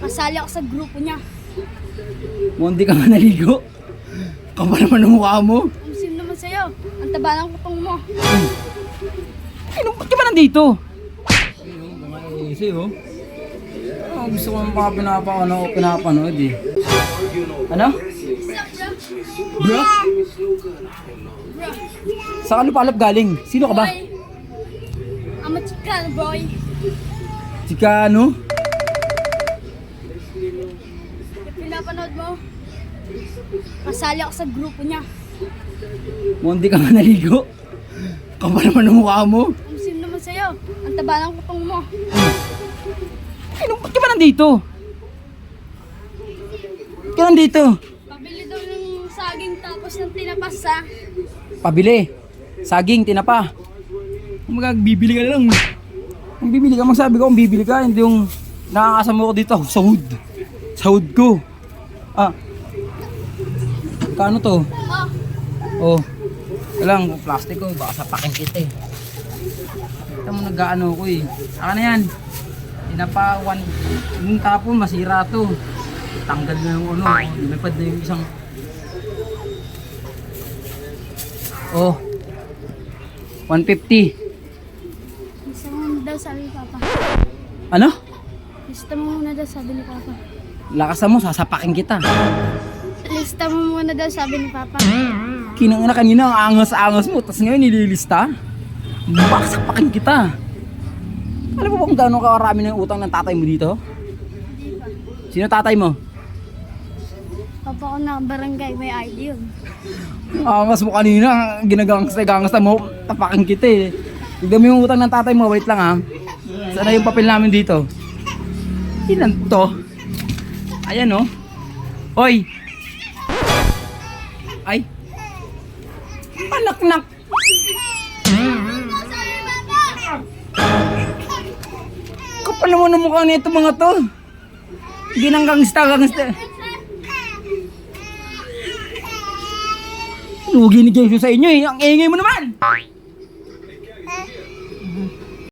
Kasali ako sa grupo niya. Mundi ka nga naligo. Kapal naman ang mukha mo. Ang sim naman sa'yo. Ang taba ng kupang mo. Ay, ba't ka ba nandito? Mga easy, oh. Gusto ko mga pinapanood eh. Ano? Bro? Saan ka lupalop galing? Sino ka ba? Boy. I'm a Chicano boy. Chika ano? Yung pinapanood mo. Kasali ako sa grupo niya. Mundi ka nga naligo. Kapal naman ang mukha mo. Ang sim naman sa'yo. Ang taba ng kupang mo. Ay, ba't ka ba nandito? Ba't ka nandito? Pabili daw ng saging tapos ng tinapas sa... Pabili. Saging, tinapa. Bibili ka na lang. Kung bibili ka, magsabi ko kung bibili ka. Hindi yung nakakasama ko dito. Sahod. Sahod ko. Ah. Kano to? Oh, Oh. Walang plastic ko. Baka sapakin kita eh. Kita mo nag-ano ko eh. Saka na yan. Tinapa, yung tapon, masira to. Tanggal na yung ano. Lumipad na yung isang... Oh. 150. gusto mo muna daw sabi ni Papa. Ano? Lista mo muna daw sabi ni Papa. Lakasan mo, sasapakin kita. Lista mo muna daw sabi ni Papa. Kinang na kanina ang angas-angas mo, tapos ngayon nililista. Baka sapakin kita. Alam mo ba kung gano'ng karami na yung utang ng tatay mo dito? Hindi pa. Sino tatay mo? Papa ko na barangay, may ID yun. Angas mo kanina, ginagangsta mo, tapakin kita eh. Tignan mo yung utang ng tatay mo, wait lang ha. Sana yung papel namin dito? Ilan to? Ayan oh. Hoy! Ay! Anak-nak! Kapal naman ang mukha nito mga to. Ginanggangsta. Lugi ni Jesus sa inyo eh. Ang ingay mo naman!